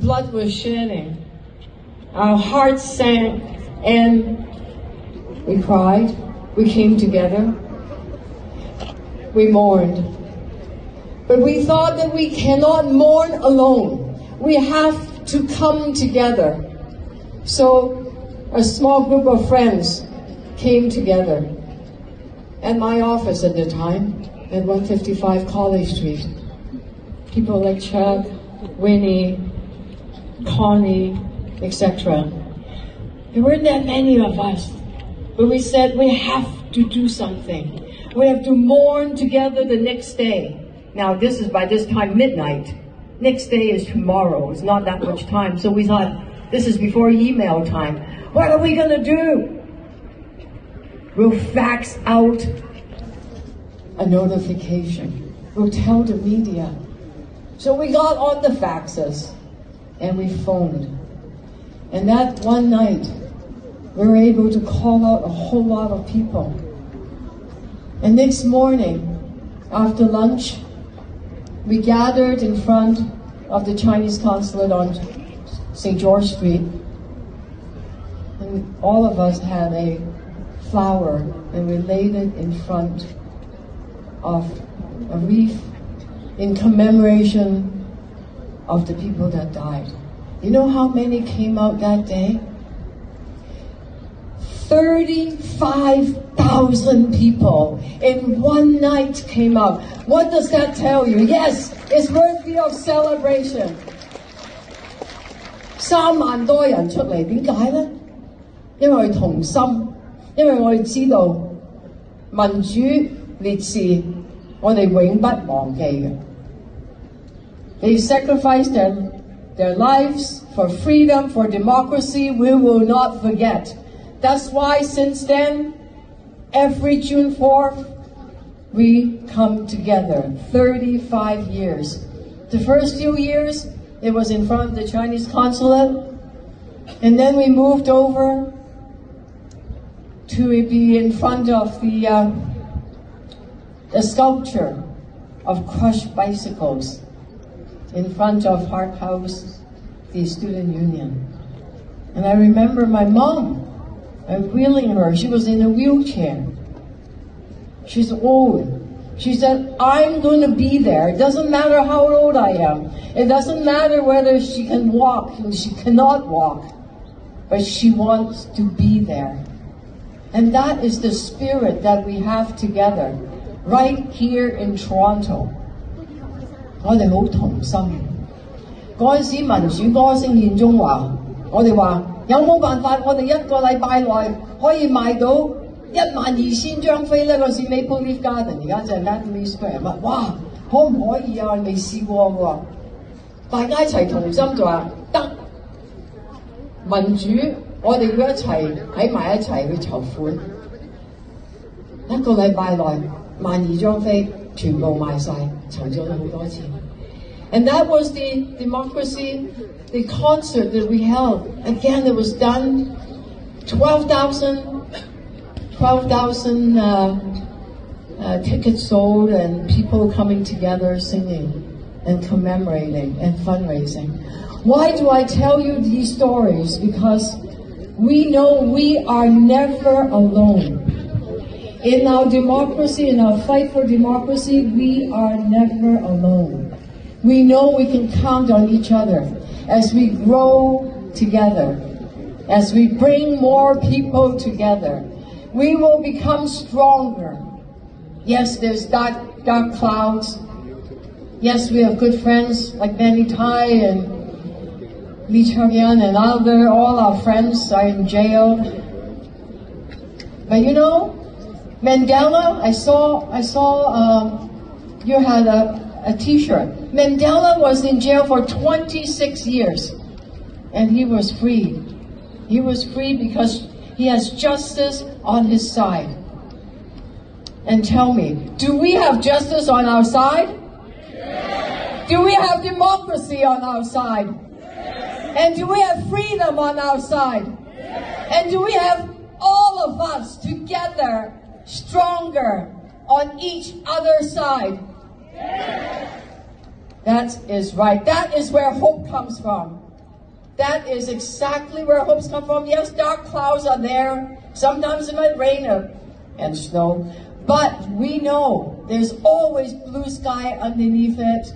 Blood was shedding. Our hearts sank, and we cried. We came together. We mourned. But we thought that we cannot mourn alone. We have to come together. So a small group of friends came together at my office at the time, at 155 College Street. People like Chuck, Winnie, Connie, etc. There weren't that many of us, but we said we have to do something. We have to mourn together the next day. Now this is by this time midnight. Next day is tomorrow. It's not that much time. So we thought, this is before email time. What are we gonna do? We'll fax out a notification. We'll tell the media. So we got on the faxes and we phoned. And that one night, we were able to call out a whole lot of people. And next morning, after lunch, we gathered in front of the Chinese consulate on St. George Street. And all of us had a flower and we laid it in front of a wreath in commemoration of the people that died. You know how many came out that day? 35,000 people in one night came out. What does that tell you? Yes, it's worthy of celebration. 3萬多人出嚟，點解呢？因為同心，因為我哋知道民主烈士，我哋永不忘記嘅。They sacrificed their lives for freedom, for democracy. We will not forget. That's why since then, every June 4th, we come together. 35 years. The first few years, it was in front of the Chinese consulate. And then we moved over to be in front of the sculpture of crushed bicycles in front of Hart House, the student union. And I remember my mom, wheeling her. She was in a wheelchair. She's old. She said, I'm going to be there. It doesn't matter how old I am. It doesn't matter whether she can walk and she cannot walk. But she wants to be there. And that is the spirit that we have together, right here in Toronto. 我哋好同心。嗰陣時民主歌聲獻中華，我哋話有冇辦法？我哋一個禮拜內可以賣到12000張飛咧？嗰時 Maple Leaf Garden 而家就係 Natalie Square 乜？哇，可唔可以啊？未試過喎。大家一齊同心就話得。民主，我哋要一齊喺埋一齊去籌款。一個禮拜內12000張飛全部賣晒，籌咗好多錢。And that was the democracy, the concert that we held. Again, it was done 12,000 tickets sold and people coming together singing and commemorating and fundraising. Why do I tell you these stories? Because we know we are never alone. In our democracy, in our fight for democracy, we are never alone. We know we can count on each other as we grow together, as we bring more people together. We will become stronger. Yes, there's dark clouds. Yes, we have good friends like Benny Tai and Lee Chung-yan and all our friends are in jail. But you know, Mandela, I saw you had a t-shirt. Mandela was in jail for 26 years and he was free. He was free because he has justice on his side. And tell me, do we have justice on our side? Yes. Do we have democracy on our side? Yes. And do we have freedom on our side? Yes. And do we have all of us together stronger on each other's side? Yes. That is right. That is where hope comes from. That is exactly where hopes come from. Yes, dark clouds are there. Sometimes it might rain and snow. But we know there's always blue sky underneath it,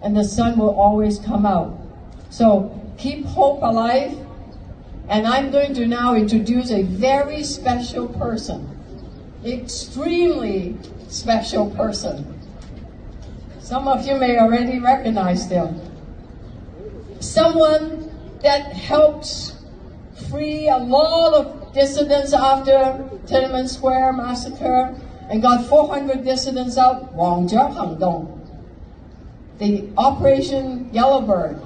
and the sun will always come out. So keep hope alive. And I'm going to now introduce a very special person. Extremely special person. Some of you may already recognize them. Someone that helped free a lot of dissidents after Tiananmen Square massacre and got 400 dissidents out. 黃雀行動, the Operation Yellowbird.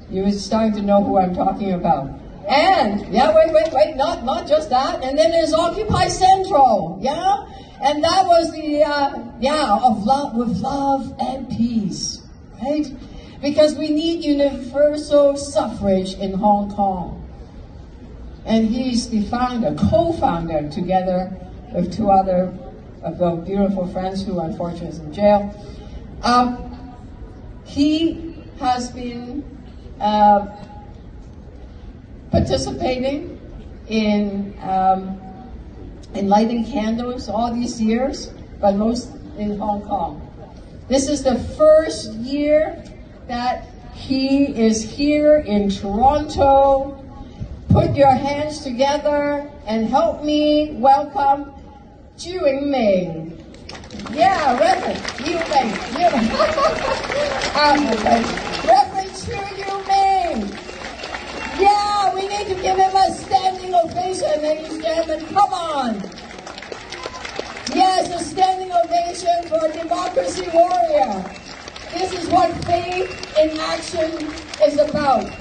You're starting to know who I'm talking about. And, wait, not just that. And then there's Occupy Central, yeah? And that was the, of love, with love and peace, right? Because we need universal suffrage in Hong Kong. And he's the founder, co-founder, together with two other of our beautiful friends who unfortunately is in jail. He has been participating in lighting candles all these years, but most in Hong Kong. This is the first year that he is here in Toronto. Put your hands together and help me welcome Zhu Yingming. Yeah, Reverend Yu Ming. Reverend Zhu Yingming. Yeah, we need to give him a standing ovation, ladies and gentlemen. Come on. Yes, a standing ovation for a democracy warrior. This is what faith in action is about.